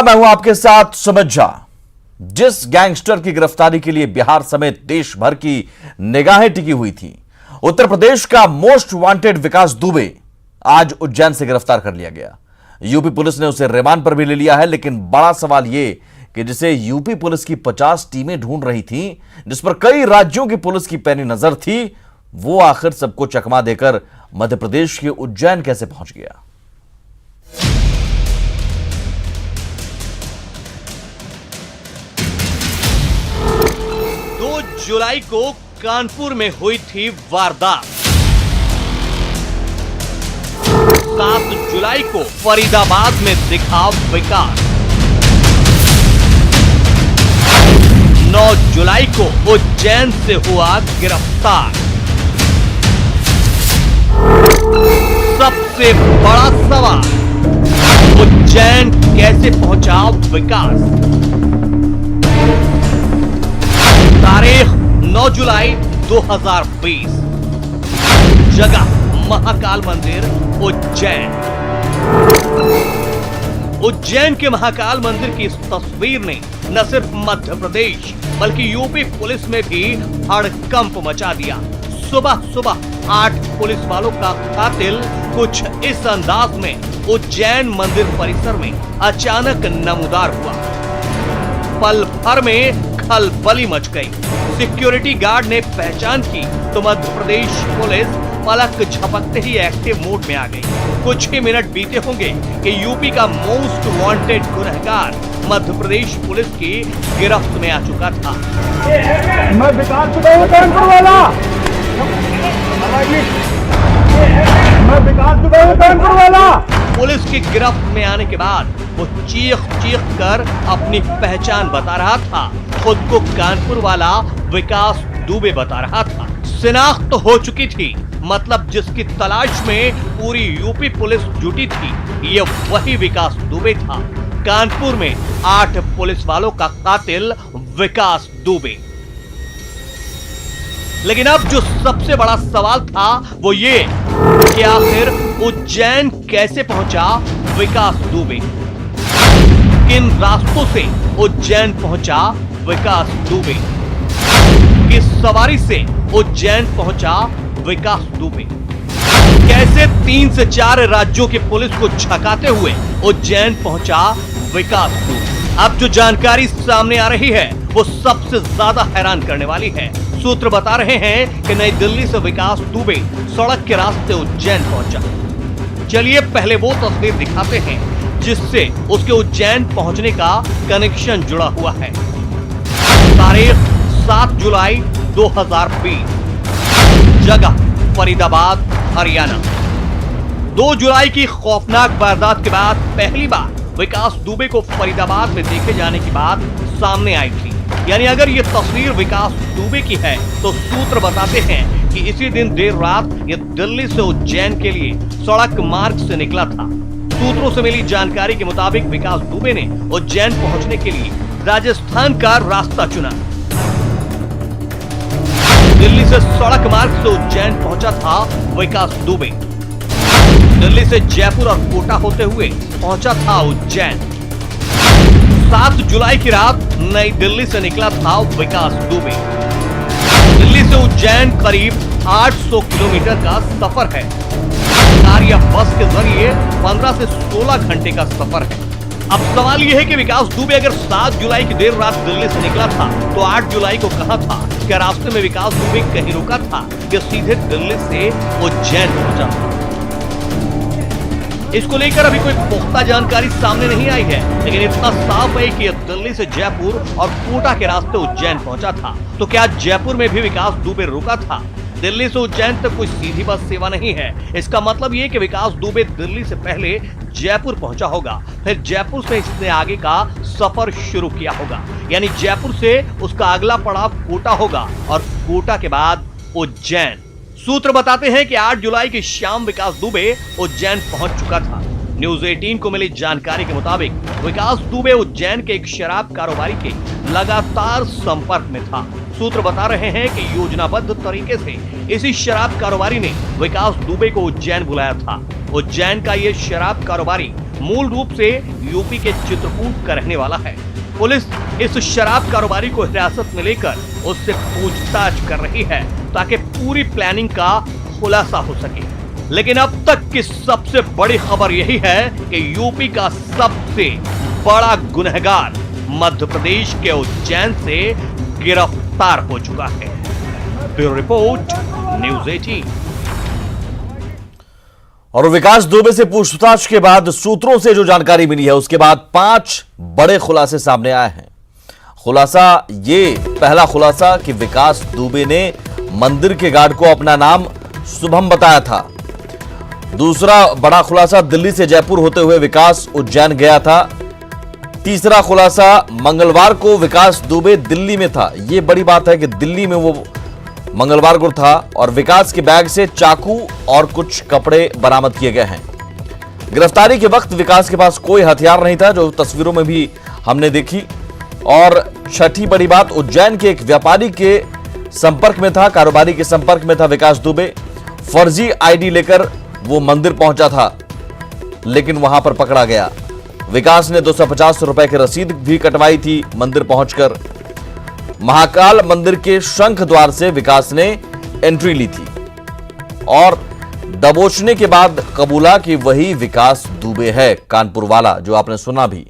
मैं हूं आपके साथ सुमित झा। जिस गैंगस्टर की गिरफ्तारी के लिए बिहार समेत देश भर की निगाहें टिकी हुई थी, उत्तर प्रदेश का मोस्ट वांटेड विकास दुबे आज उज्जैन से गिरफ्तार कर लिया गया। यूपी पुलिस ने उसे रिमांड पर भी ले लिया है, लेकिन बड़ा सवाल यह कि जिसे यूपी पुलिस की 50 टीमें ढूंढ रही थीं, जिस पर कई राज्यों की पुलिस की पैनी नजर थी, वो आखिर सबको चकमा देकर मध्य प्रदेश के उज्जैन कैसे पहुंच गया। 2 जुलाई को कानपुर में हुई थी वारदात। 7 जुलाई को फरीदाबाद में दिखा विकास। 9 जुलाई को उज्जैन से हुआ गिरफ्तार। सबसे बड़ा सवाल, उज्जैन कैसे पहुंचा विकास। तारीख 9 जुलाई 2020, जगह महाकाल मंदिर उज्जैन। उज्जैन के महाकाल मंदिर की इस तस्वीर ने न सिर्फ मध्य प्रदेश बल्कि यूपी पुलिस में भी हड़कंप मचा दिया। सुबह सुबह 8 पुलिस वालों का कातिल कुछ इस अंदाज में उज्जैन मंदिर परिसर में अचानक नमूदार हुआ। पल भर में खलबली मच गई। सिक्योरिटी गार्ड ने पहचान की तो मध्य प्रदेश पुलिस पलक झपकते ही एक्टिव मोड में आ गई। कुछ ही मिनट बीते होंगे कि यूपी का मोस्ट वांटेड गुनहगार मध्य प्रदेश पुलिस की गिरफ्त में आ चुका था। मैं विकास दुबे कानपुर वाला, मैं विकास दुबे कानपुर वाला। पुलिस की गिरफ्त में आने के बाद वो चीख चीख कर अपनी पहचान बता रहा था। खुद को कानपुर वाला विकास दुबे बता रहा था। शिनाख्त तो हो चुकी थी, मतलब जिसकी तलाश में पूरी यूपी पुलिस जुटी थी, ये वही विकास दुबे था। कानपुर में 8 पुलिस वालों का कातिल विकास दुबे। लेकिन अब जो सबसे बड़ा सवाल था वो ये कि आखिर उज्जैन कैसे पहुंचा विकास दुबे। किन रास्तों से उज्जैन पहुंचा विकास दुबे। किस सवारी से उज्जैन पहुंचा विकास दुबे। कैसे 3 से 4 राज्यों की पुलिस को छकाते हुए उज्जैन पहुंचा विकास दुबे। अब जो जानकारी सामने आ रही है वो सबसे ज्यादा हैरान करने वाली है। सूत्र बता रहे हैं कि नई दिल्ली से विकास दुबे सड़क के रास्ते उज्जैन पहुंचा। चलिए पहले वो तस्वीर दिखाते हैं जिससे उसके उज्जैन पहुंचने का कनेक्शन जुड़ा हुआ है। तारीख 7 जुलाई 2020, जगह फरीदाबाद हरियाणा। 2 जुलाई की खौफनाक वारदात के बाद पहली बार विकास दुबे को फरीदाबाद में देखे जाने की बात सामने आई थी। यानी अगर ये तस्वीर विकास दुबे की है तो सूत्र बताते हैं कि इसी दिन देर रात ये दिल्ली से उज्जैन के लिए सड़क मार्ग से निकला था। सूत्रों से मिली जानकारी के मुताबिक विकास दुबे ने उज्जैन पहुंचने के लिए राजस्थान का रास्ता चुना। दिल्ली से सड़क मार्ग से उज्जैन पहुंचा था विकास दुबे। दिल्ली से जयपुर और कोटा होते हुए पहुंचा था उज्जैन। 7 जुलाई की रात नई दिल्ली से निकला था विकास दुबे। दिल्ली से उज्जैन करीब 800 किलोमीटर का सफर है। कार या बस के जरिए 15 से 16 घंटे का सफर है। अब सवाल यह है कि विकास दुबे अगर 7 जुलाई की देर रात दिल्ली से निकला था तो 8 जुलाई को कहां था। क्या रास्ते में विकास दुबे कहीं रुका था या सीधे दिल्ली से उज्जैन पहुंचा था। इसको लेकर अभी कोई पुख्ता जानकारी सामने नहीं आई है, लेकिन इतना साफ है कि यह दिल्ली से जयपुर और कोटा के रास्ते उज्जैन पहुंचा था। तो क्या जयपुर में भी विकास दुबे रुका था। दिल्ली से उज्जैन तक कोई सीधी बस सेवा नहीं है। इसका मतलब ये कि विकास दुबे दिल्ली से पहले जयपुर पहुंचा होगा, फिर जयपुर से इसने आगे का सफर शुरू किया होगा। यानी जयपुर से उसका अगला पड़ाव कोटा होगा और कोटा के बाद उज्जैन। सूत्र बताते हैं कि 8 जुलाई की शाम विकास दुबे उज्जैन पहुंच चुका था। न्यूज 18 को मिली जानकारी के मुताबिक विकास दुबे उज्जैन के एक शराब कारोबारी के लगातार संपर्क में था। सूत्र बता रहे हैं कि योजनाबद्ध तरीके से इसी शराब कारोबारी ने विकास दुबे को उज्जैन बुलाया था। उज्जैन का ये शराब कारोबारी मूल रूप से यूपी के चित्रकूट का रहने वाला है। पुलिस इस शराब कारोबारी को हिरासत में लेकर उससे पूछताछ कर रही है ताकि पूरी प्लानिंग का खुलासा हो सके। लेकिन अब तक की सबसे बड़ी खबर यही है कि यूपी का सबसे बड़ा गुनहगार मध्य प्रदेश के उज्जैन से गिरफ्तार हो चुका है। Bureau report, news 18। और विकास दुबे से पूछताछ के बाद सूत्रों से जो जानकारी मिली है उसके बाद 5 बड़े खुलासे सामने आए हैं। पहला खुलासा कि विकास दुबे ने मंदिर के गार्ड को अपना नाम शुभम बताया था। दूसरा बड़ा खुलासा, दिल्ली से जयपुर होते हुए विकास उज्जैन गया था। तीसरा खुलासा, मंगलवार को विकास दुबे दिल्ली में था। यह बड़ी बात है कि दिल्ली में वो मंगलवार को था और विकास के बैग से चाकू और कुछ कपड़े बरामद किए गए हैं। गिरफ्तारी के वक्त विकास के पास कोई हथियार नहीं था, जो तस्वीरों में भी हमने देखी। और छठी बड़ी बात, उज्जैन के एक व्यापारी के संपर्क में था, कारोबारी के संपर्क में था विकास दुबे। फर्जी आईडी लेकर वो मंदिर पहुंचा था, लेकिन वहां पर पकड़ा गया। विकास ने 250 रुपए की रसीद भी कटवाई थी मंदिर पहुंचकर। महाकाल मंदिर के शंख द्वार से विकास ने एंट्री ली थी और दबोचने के बाद कबूला कि वही विकास दुबे है, कानपुर वाला, जो आपने सुना भी।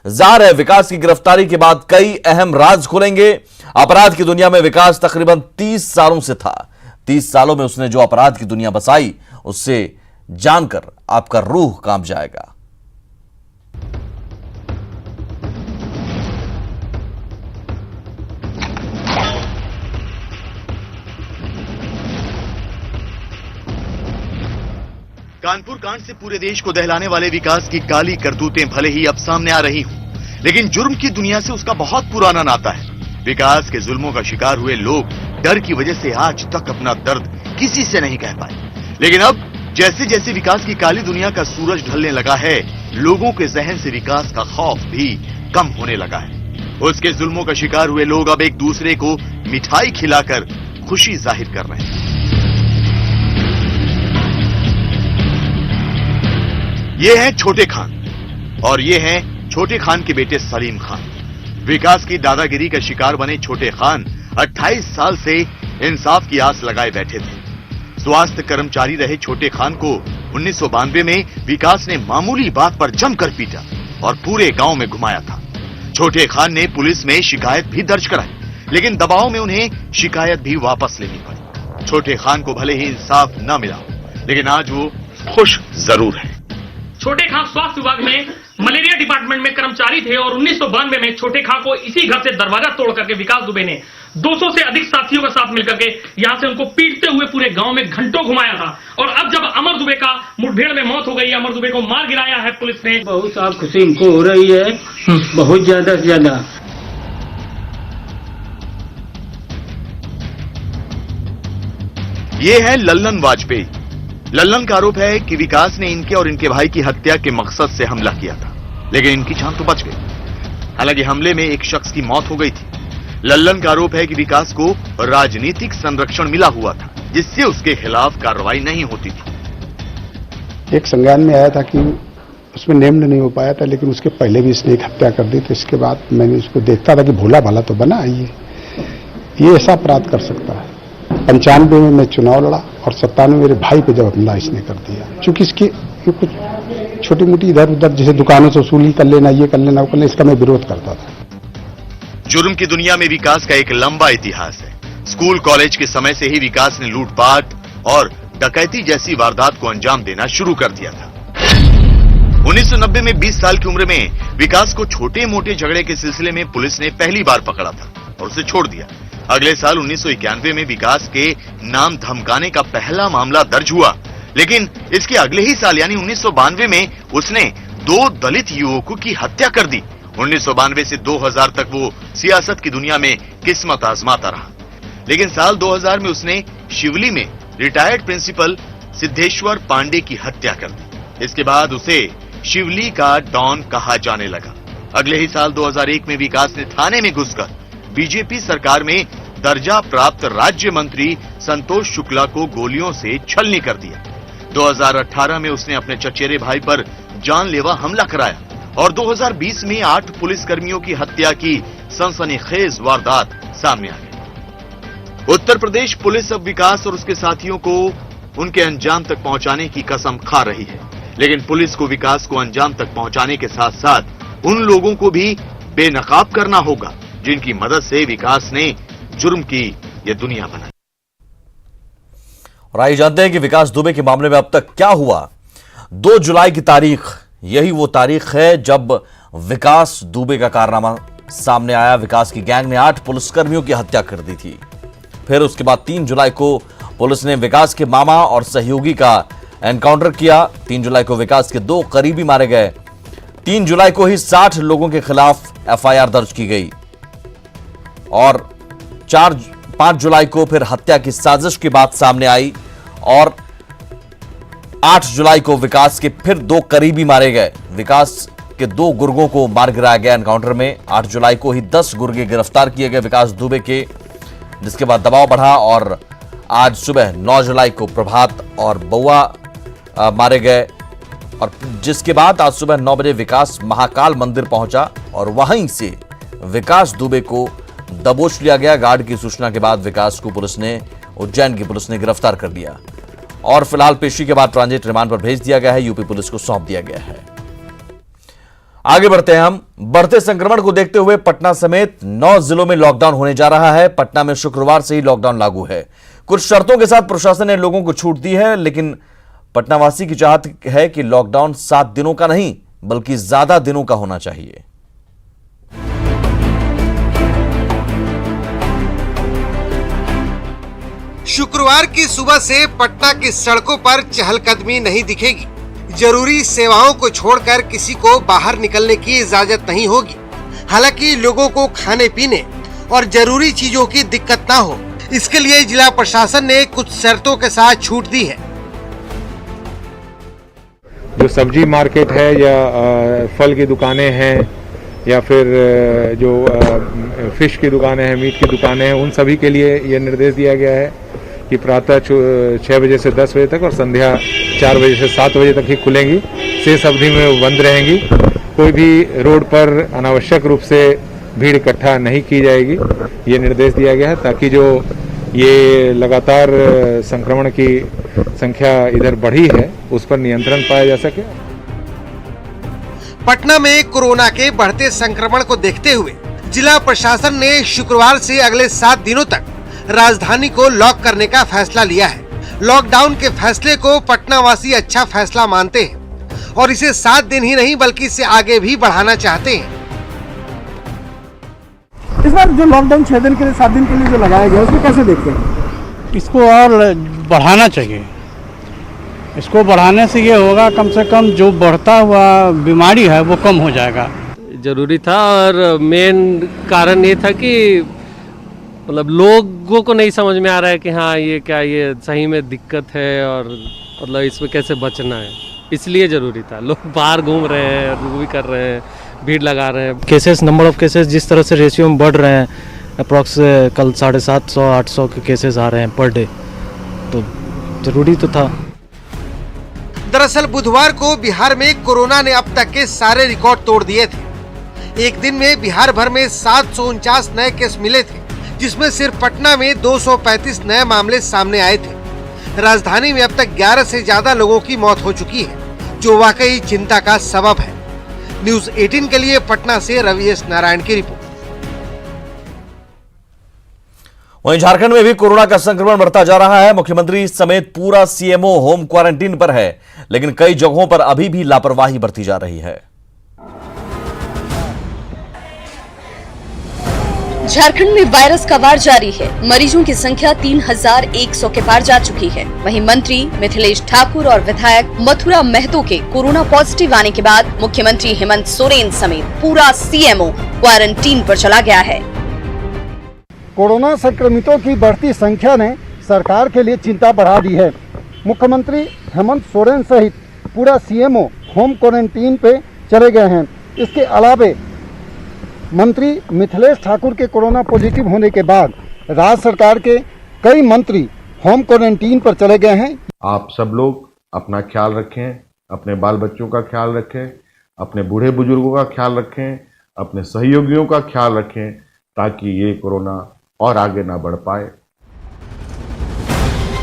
जाहिर है विकास की गिरफ्तारी के बाद कई अहम राज खुलेंगे। अपराध की दुनिया में विकास तकरीबन 30 सालों से था। 30 सालों में उसने जो अपराध की दुनिया बसाई, उससे जानकर आपका रूह कांप जाएगा। कानपुर कांड से पूरे देश को दहलाने वाले विकास की काली करतूतें भले ही अब सामने आ रही हों, लेकिन जुर्म की दुनिया से उसका बहुत पुराना नाता है। विकास के जुल्मों का शिकार हुए लोग डर की वजह से आज तक अपना दर्द किसी से नहीं कह पाए। लेकिन अब जैसे जैसे विकास की काली दुनिया का सूरज ढलने लगा है, लोगों के जहन से विकास का खौफ भी कम होने लगा है। उसके जुल्मों का शिकार हुए लोग अब एक दूसरे को मिठाई खिलाकर खुशी जाहिर कर रहे हैं। ये हैं छोटे खान और ये हैं छोटे खान के बेटे सलीम खान। विकास की दादागिरी का शिकार बने छोटे खान 28 साल से इंसाफ की आस लगाए बैठे थे। स्वास्थ्य कर्मचारी रहे छोटे खान को 1992 में विकास ने मामूली बात पर जमकर पीटा और पूरे गांव में घुमाया था। छोटे खान ने पुलिस में शिकायत भी दर्ज कराई, लेकिन दबाव में उन्हें शिकायत भी वापस लेनी पड़ी। छोटे खान को भले ही इंसाफ न मिला, लेकिन आज वो खुश जरूर है। छोटे खान स्वास्थ्य विभाग में मलेरिया डिपार्टमेंट में कर्मचारी थे और 1992 में छोटे खान को इसी घर से दरवाजा तोड़ करके विकास दुबे ने 200 से अधिक साथियों के साथ मिलकर के यहां से उनको पीटते हुए पूरे गांव में घंटों घुमाया था। और अब जब अमर दुबे का मुठभेड़ में मौत हो गई, अमर दुबे को मार गिराया है पुलिस ने। बहुत साफ खुशी इनको हो रही है, बहुत ज्यादा से ज्यादा। ये है लल्लन वाजपेयी। लल्लन का आरोप है कि विकास ने इनके और इनके भाई की हत्या के मकसद से हमला किया था, लेकिन इनकी जान तो बच गई। हालांकि हमले में एक शख्स की मौत हो गई थी। लल्लन का आरोप है कि विकास को राजनीतिक संरक्षण मिला हुआ था, जिससे उसके खिलाफ कार्रवाई नहीं होती थी। एक संज्ञान में आया था कि उसमें नेम्ड नहीं हो पाया था, लेकिन उसके पहले भी इसने एक हत्या कर दी। तो इसके बाद मैंने उसको देखता था कि भोला भाला तो बना, ये ऐसा अपराध कर सकता है। 95 में मैं चुनाव लड़ा और 97 मेरे भाई पे जब हमला इसने कर दिया। चूंकि इसकी कुछ छोटी मोटी इधर उधर जैसे दुकानों से वसूली कर लेना, ये कर लेना, वो कर लेना, इसका मैं विरोध करता था। जुर्म की दुनिया में विकास का एक लंबा इतिहास है। स्कूल कॉलेज के समय से ही विकास ने लूटपाट और डकैती जैसी वारदात को अंजाम देना शुरू कर दिया था। 1990 में 20 साल की उम्र में विकास को छोटे मोटे झगड़े के सिलसिले में पुलिस ने पहली बार पकड़ा था और उसे छोड़ दिया। अगले साल 1991 में विकास के नाम धमकाने का पहला मामला दर्ज हुआ, लेकिन इसके अगले ही साल यानी 1992 में उसने 2 दलित युवकों की हत्या कर दी। 1992 से 2000 तक वो सियासत की दुनिया में किस्मत आजमाता रहा, लेकिन साल 2000 में उसने शिवली में रिटायर्ड प्रिंसिपल सिद्धेश्वर पांडे की हत्या कर दी। इसके बाद उसे शिवली का डॉन कहा जाने लगा। अगले ही साल 2001 में विकास ने थाने में घुसकर बीजेपी सरकार में दर्जा प्राप्त राज्य मंत्री संतोष शुक्ला को गोलियों से छलनी कर दिया। 2018 में उसने अपने चचेरे भाई पर जानलेवा हमला कराया और 2020 में 8 पुलिसकर्मियों की हत्या की सनसनीखेज वारदात सामने आ गई। उत्तर प्रदेश पुलिस अब विकास और उसके साथियों को उनके अंजाम तक पहुंचाने की कसम खा रही है, लेकिन पुलिस को विकास को अंजाम तक पहुंचाने के साथ साथ उन लोगों को भी बेनकाब करना होगा जिनकी मदद से विकास ने जुर्म की यह दुनिया बनाई। और आइए जानते हैं कि विकास दुबे के मामले में अब तक क्या हुआ। 2 जुलाई की तारीख, यही वो तारीख है जब विकास दुबे का कारनामा सामने आया। विकास की गैंग ने 8 पुलिसकर्मियों की हत्या कर दी थी। फिर उसके बाद 3 जुलाई को पुलिस ने विकास के मामा और सहयोगी का एनकाउंटर किया। 3 जुलाई को विकास के 2 करीबी मारे गए। 3 जुलाई को ही 60 लोगों के खिलाफ एफआईआर दर्ज की गई और 5 जुलाई को फिर हत्या की साजिश की बात सामने आई और 8 जुलाई को विकास के फिर 2 करीबी मारे गए। विकास के 2 गुर्गों को मार गिराया गया एनकाउंटर में। 8 जुलाई को ही 10 गुर्गे गिरफ्तार किए गए विकास दुबे के, जिसके बाद दबाव बढ़ा और आज सुबह 9 जुलाई को प्रभात और बउआ मारे गए और जिसके बाद आज सुबह 9 बजे विकास महाकाल मंदिर पहुंचा और वहीं से विकास दुबे को दबोच लिया गया। गार्ड की सूचना के बाद विकास को उज्जैन की पुलिस ने गिरफ्तार कर लिया और फिलहाल पेशी के बाद ट्रांजिट रिमांड पर भेज दिया गया है। यूपी पुलिस को सौंप दिया गया है। आगे बढ़ते हैं हम। बढ़ते संक्रमण को देखते हुए पटना समेत 9 जिलों में लॉकडाउन होने जा रहा है। पटना में शुक्रवार से ही लॉकडाउन लागू है। कुछ शर्तों के साथ प्रशासन ने लोगों को छूट दी है, लेकिन पटनावासी की चाहत है कि लॉकडाउन 7 दिनों का नहीं बल्कि ज्यादा दिनों का होना चाहिए। शुक्रवार की सुबह से पटना की सड़कों पर चहलकदमी नहीं दिखेगी। जरूरी सेवाओं को छोड़कर किसी को बाहर निकलने की इजाजत नहीं होगी। हालांकि लोगों को खाने पीने और जरूरी चीजों की दिक्कत ना हो, इसके लिए जिला प्रशासन ने कुछ शर्तों के साथ छूट दी है। जो सब्जी मार्केट है या फल की दुकानें हैं या फिर जो फिश की दुकानें हैं, मीट की दुकानें हैं, उन सभी के लिए ये निर्देश दिया गया है कि प्रातः 6 बजे से 10 बजे तक और संध्या 4 बजे से 7 बजे तक ही खुलेंगी। शेष अवधि में बंद रहेंगी। कोई भी रोड पर अनावश्यक रूप से भीड़ इकट्ठा नहीं की जाएगी, ये निर्देश दिया गया है ताकि जो ये लगातार संक्रमण की संख्या इधर बढ़ी है उस पर नियंत्रण पाया जा सके। पटना में कोरोना के बढ़ते संक्रमण को देखते हुए जिला प्रशासन ने शुक्रवार से अगले 7 दिनों तक राजधानी को लॉक करने का फैसला लिया है। लॉकडाउन के फैसले को पटना वासी अच्छा फैसला मानते हैं और इसे 7 दिन ही नहीं बल्कि इससे आगे भी बढ़ाना चाहते हैं। इस बार जो लॉकडाउन 6 दिन के लिए 7 दिन के लिए जो लगाया गया उसको कैसे देखते हैं? इसको और बढ़ाना चाहिए। इसको बढ़ाने से ये होगा कम से कम जो बढ़ता हुआ बीमारी है वो कम हो जाएगा। जरूरी था और मेन कारण ये था कि मतलब लोगों को नहीं समझ में आ रहा है कि हाँ ये क्या, ये सही में दिक्कत है और मतलब इसमें कैसे बचना है, इसलिए जरूरी था। लोग बाहर घूम रहे हैं, वो भी कर रहे हैं, भीड़ लगा रहे हैं। केसेस, नंबर ऑफ केसेस जिस तरह से रेशियो में बढ़ रहे हैं, अप्रॉक्स कल 750-800 के केसेस आ रहे हैं पर डे, तो जरूरी तो था। दरअसल बुधवार को बिहार में कोरोना ने अब तक के सारे रिकॉर्ड तोड़ दिए थे। एक दिन में बिहार भर में 749 नए केस मिले थे, जिसमें सिर्फ पटना में 235 नए मामले सामने आए थे। राजधानी में अब तक 11 से ज्यादा लोगों की मौत हो चुकी है, जो वाकई चिंता का सबब है। न्यूज़ 18 के लिए पटना से रवि एस नारायण की रिपोर्ट। वहीं झारखंड में भी कोरोना का संक्रमण बढ़ता जा रहा है। मुख्यमंत्री समेत पूरा सीएमओ होम क्वारंटीन पर है, लेकिन कई जगहों पर अभी भी लापरवाही बरती जा रही है। झारखंड में वायरस का वार जारी है। मरीजों की संख्या 3100 के पार जा चुकी है। वहीं मंत्री मिथिलेश ठाकुर और विधायक मथुरा महतो के कोरोना पॉजिटिव आने के बाद मुख्यमंत्री हेमंत सोरेन समेत पूरा सीएमओ क्वारंटीन पर चला गया है। कोरोना संक्रमितों की बढ़ती संख्या ने सरकार के लिए चिंता बढ़ा दी है। मुख्यमंत्री हेमंत सोरेन सहित पूरा सीएमओ होम क्वारंटीन पे चले गए हैं। इसके अलावे मंत्री मिथिलेश ठाकुर के कोरोना पॉजिटिव होने के बाद राज्य सरकार के कई मंत्री होम क्वारंटीन पर चले गए हैं। आप सब लोग अपना ख्याल रखें, अपने बाल बच्चों का ख्याल रखें, अपने बूढ़े बुजुर्गों का ख्याल रखें, अपने सहयोगियों का ख्याल रखें, ताकि ये कोरोना और आगे ना बढ़ पाए।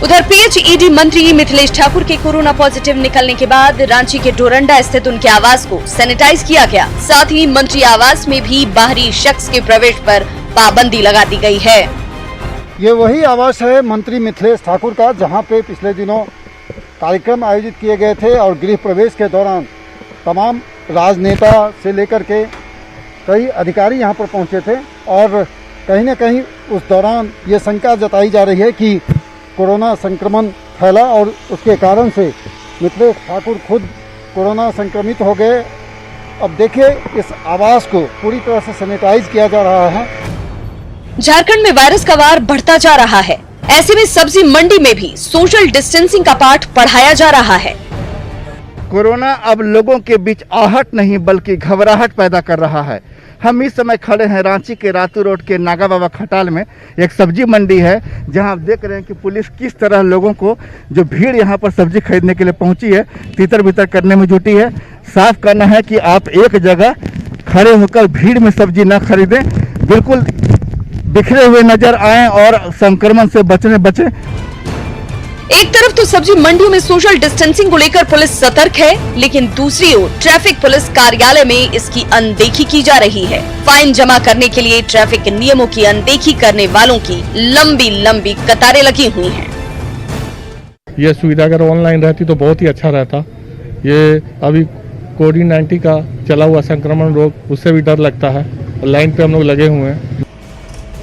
उधर पीएचईडी मंत्री मिथिलेश ठाकुर के कोरोना पॉजिटिव निकलने के बाद रांची के डोरंडा स्थित उनके आवास को सैनिटाइज किया गया। साथ ही मंत्री आवास में भी बाहरी शख्स के प्रवेश पर पाबंदी लगा दी गई है। ये वही आवास है मंत्री मिथिलेश ठाकुर का, जहां पे पिछले दिनों कार्यक्रम आयोजित किए गए थे और गृह प्रवेश के दौरान तमाम राजनेता से लेकर के कई अधिकारी यहां पर पहुंचे थे और कहीं न कहीं उस दौरान ये शंका जताई जा रही है कि कोरोना संक्रमण फैला और उसके कारण से मिथिलेश ठाकुर खुद कोरोना संक्रमित हो गए। अब देखिए इस आवास को पूरी तरह से सैनिटाइज किया जा रहा है। झारखंड में वायरस का वार बढ़ता जा रहा है। ऐसे में सब्जी मंडी में भी सोशल डिस्टेंसिंग का पाठ पढ़ाया जा रहा है। कोरोना अब लोगों के बीच आहट नहीं बल्कि घबराहट पैदा कर रहा है। हम इस समय खड़े हैं रांची के रातू रोड के नागा बाबा खटाल में। एक सब्जी मंडी है जहां आप देख रहे हैं कि पुलिस किस तरह लोगों को, जो भीड़ यहां पर सब्जी खरीदने के लिए पहुंची है, तितर बितर करने में जुटी है। साफ करना है कि आप एक जगह खड़े होकर भीड़ में सब्जी न खरीदें, बिल्कुल बिखरे हुए नजर आए और संक्रमण से बचें। एक तरफ तो सब्जी मंडियों में सोशल डिस्टेंसिंग को लेकर पुलिस सतर्क है, लेकिन दूसरी ओर ट्रैफिक पुलिस कार्यालय में इसकी अनदेखी की जा रही है। फाइन जमा करने के लिए ट्रैफिक नियमों की अनदेखी करने वालों की लंबी लंबी कतारें लगी हुई हैं। ये सुविधा अगर ऑनलाइन रहती तो बहुत ही अच्छा रहता। ये अभी कोविड-19 का चला हुआ संक्रमण रोग, उससे भी डर लगता है। लाइन पे हम लोग लगे हुए हैं।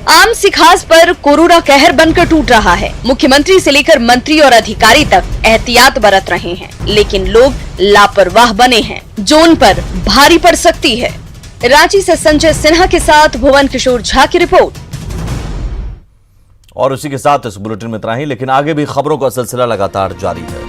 आम सिखास पर कोरोना कहर बनकर टूट रहा है। मुख्यमंत्री से लेकर मंत्री और अधिकारी तक एहतियात बरत रहे हैं, लेकिन लोग लापरवाह बने हैं, जो उन पर भारी पड़ सकती है। रांची से संजय सिन्हा के साथ भुवन किशोर झा की रिपोर्ट। और इसी के साथ इस बुलेटिन में इतना ही, लेकिन आगे भी खबरों का सिलसिला लगातार जारी है।